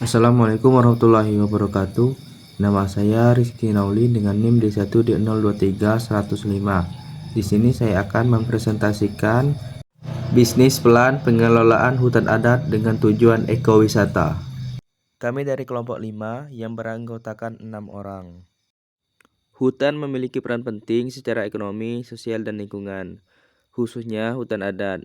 Assalamualaikum warahmatullahi wabarakatuh. Nama saya Rizky Nauli dengan NIM D1D023105. Di sini saya akan mempresentasikan bisnis pelan pengelolaan hutan adat dengan tujuan ekowisata. Kami dari kelompok 5 yang beranggotakan 6 orang. Hutan memiliki peran penting secara ekonomi, sosial, dan lingkungan, khususnya hutan adat,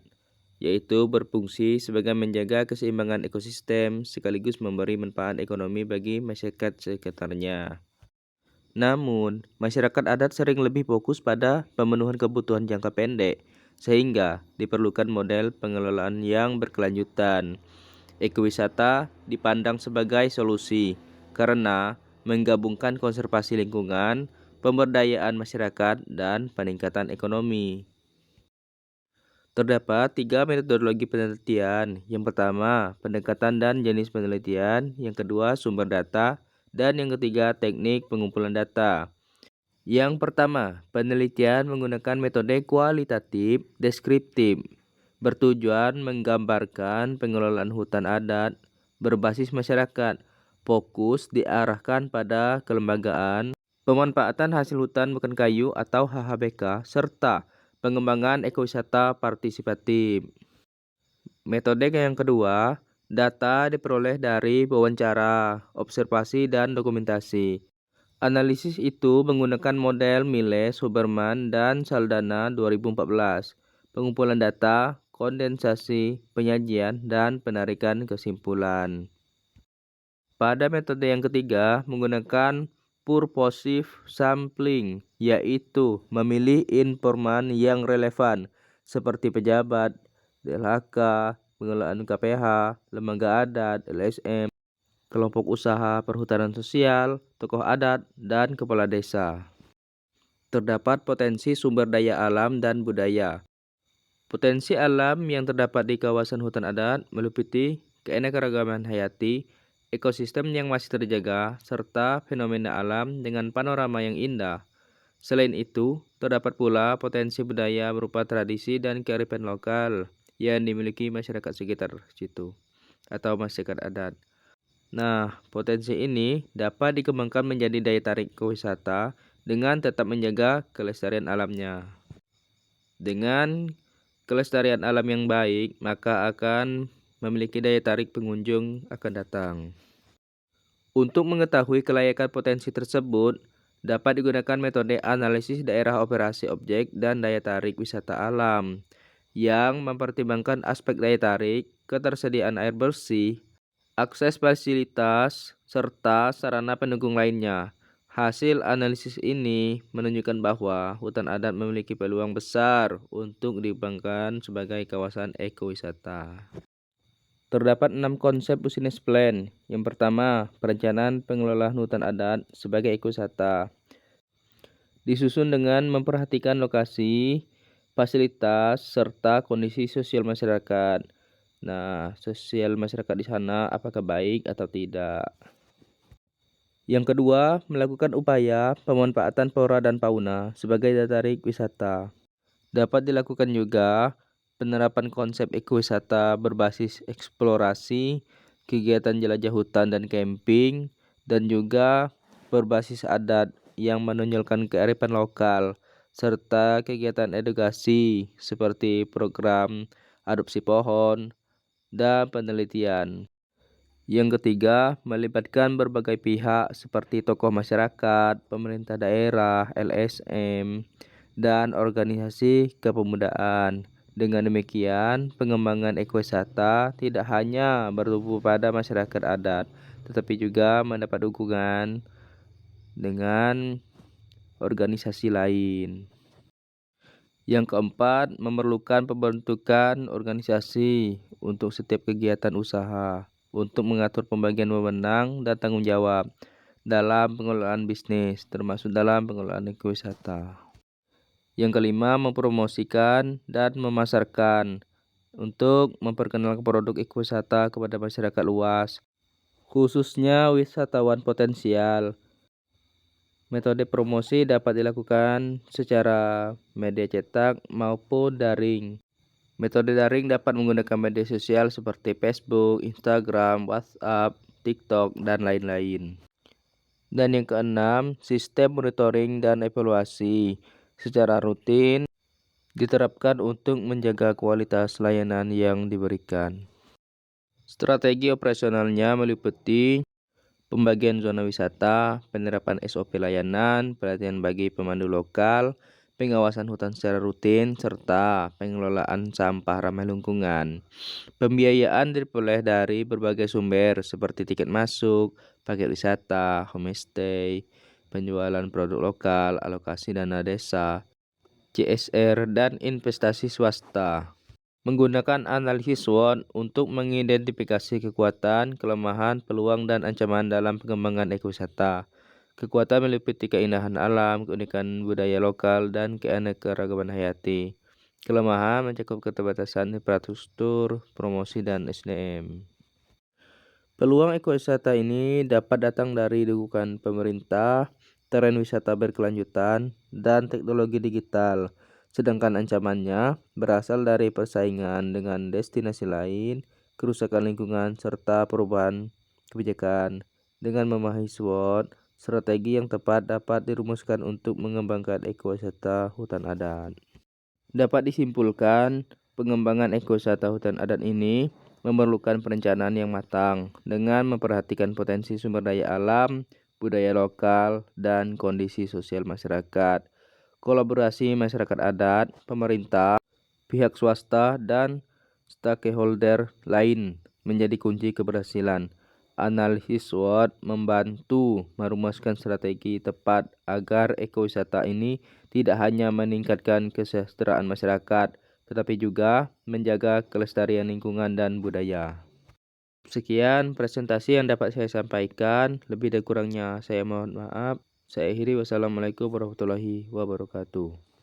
yaitu berfungsi sebagai menjaga keseimbangan ekosistem sekaligus memberi manfaat ekonomi bagi masyarakat sekitarnya. Namun, masyarakat adat sering lebih fokus pada pemenuhan kebutuhan jangka pendek, sehingga diperlukan model pengelolaan yang berkelanjutan. Ekowisata dipandang sebagai solusi karena menggabungkan konservasi lingkungan, pemberdayaan masyarakat, dan peningkatan ekonomi. Terdapat 3 metodologi penelitian. Yang pertama, pendekatan dan jenis penelitian. Yang kedua, sumber data. Dan yang ketiga, teknik pengumpulan data. Yang pertama, penelitian menggunakan metode kualitatif deskriptif, bertujuan menggambarkan pengelolaan hutan adat berbasis masyarakat. Fokus diarahkan pada kelembagaan, pemanfaatan hasil hutan bukan kayu atau HHBK, serta pengembangan ekowisata partisipatif. Metode yang kedua, data diperoleh dari wawancara, observasi, dan dokumentasi. Analisis itu menggunakan model Miles, Huberman, dan Saldana 2014. Pengumpulan data, kondensasi, penyajian, dan penarikan kesimpulan. Pada metode yang ketiga, menggunakan purposive sampling, yaitu memilih informan yang relevan seperti pejabat, DLHK, pengelolaan KPH, lembaga adat, LSM, kelompok usaha perhutanan sosial, tokoh adat, dan kepala desa. Terdapat potensi sumber daya alam dan budaya. Potensi alam yang terdapat di kawasan hutan adat meliputi keanekaragaman hayati, ekosistem yang masih terjaga, serta fenomena alam dengan panorama yang indah. Selain itu, terdapat pula potensi budaya berupa tradisi dan kearifan lokal yang dimiliki masyarakat sekitar situ atau masyarakat adat. Nah, potensi ini dapat dikembangkan menjadi daya tarik wisata dengan tetap menjaga kelestarian alamnya. Dengan kelestarian alam yang baik, maka akan memiliki daya tarik pengunjung akan datang. Untuk mengetahui kelayakan potensi tersebut, dapat digunakan metode analisis daerah operasi objek dan daya tarik wisata alam yang mempertimbangkan aspek daya tarik, ketersediaan air bersih, akses fasilitas, serta sarana pendukung lainnya. Hasil analisis ini menunjukkan bahwa hutan adat memiliki peluang besar untuk dikembangkan sebagai kawasan ekowisata. Terdapat 6 konsep business plan. Yang pertama, perencanaan pengelolaan hutan adat sebagai ekowisata. Disusun dengan memperhatikan lokasi, fasilitas, serta kondisi sosial masyarakat. Nah, sosial masyarakat di sana apakah baik atau tidak? Yang kedua, melakukan upaya pemanfaatan flora dan fauna sebagai daya tarik wisata. Dapat dilakukan juga penerapan konsep ekowisata berbasis eksplorasi, kegiatan jelajah hutan dan camping, dan juga berbasis adat yang menonjolkan kearifan lokal, serta kegiatan edukasi seperti program adopsi pohon dan penelitian. Yang ketiga, melibatkan berbagai pihak seperti tokoh masyarakat, pemerintah daerah, LSM, dan organisasi kepemudaan. Dengan demikian, pengembangan ekowisata tidak hanya bertumpu pada masyarakat adat, tetapi juga mendapat dukungan dengan organisasi lain. Yang keempat, memerlukan pembentukan organisasi untuk setiap kegiatan usaha, untuk mengatur pembagian wewenang dan tanggung jawab dalam pengelolaan bisnis, termasuk dalam pengelolaan ekowisata. Yang kelima, mempromosikan dan memasarkan untuk memperkenalkan produk ekowisata kepada masyarakat luas, khususnya wisatawan potensial. Metode promosi dapat dilakukan secara media cetak maupun daring. Metode daring dapat menggunakan media sosial seperti Facebook, Instagram, WhatsApp, TikTok, dan lain-lain. Dan yang keenam, sistem monitoring dan evaluasi secara rutin diterapkan untuk menjaga kualitas layanan yang diberikan. Strategi operasionalnya meliputi pembagian zona wisata, penerapan SOP layanan, pelatihan bagi pemandu lokal, pengawasan hutan secara rutin, serta pengelolaan sampah ramah lingkungan. Pembiayaan diperoleh dari berbagai sumber seperti tiket masuk, paket wisata, homestay, penjualan produk lokal, alokasi dana desa, CSR, dan investasi swasta. Menggunakan analisis SWOT untuk mengidentifikasi kekuatan, kelemahan, peluang, dan ancaman dalam pengembangan ekowisata. Kekuatan meliputi keindahan alam, keunikan budaya lokal, dan keanekaragaman hayati. Kelemahan mencakup keterbatasan infrastruktur, promosi, dan SDM. Peluang ekowisata ini dapat datang dari dukungan pemerintah, tren wisata berkelanjutan, dan teknologi digital. Sedangkan ancamannya berasal dari persaingan dengan destinasi lain, kerusakan lingkungan, serta perubahan kebijakan. Dengan memahami SWOT, strategi yang tepat dapat dirumuskan untuk mengembangkan ekowisata hutan adat. Dapat disimpulkan, pengembangan ekowisata hutan adat ini memerlukan perencanaan yang matang dengan memperhatikan potensi sumber daya alam, budaya lokal, dan kondisi sosial masyarakat. Kolaborasi masyarakat adat, pemerintah, pihak swasta, dan stakeholder lain menjadi kunci keberhasilan. Analisis SWOT membantu merumuskan strategi tepat agar ekowisata ini tidak hanya meningkatkan kesejahteraan masyarakat, tetapi juga menjaga kelestarian lingkungan dan budaya. Sekian presentasi yang dapat saya sampaikan. Lebih dan kurangnya saya mohon maaf. Saya akhiri. Wassalamualaikum warahmatullahi wabarakatuh.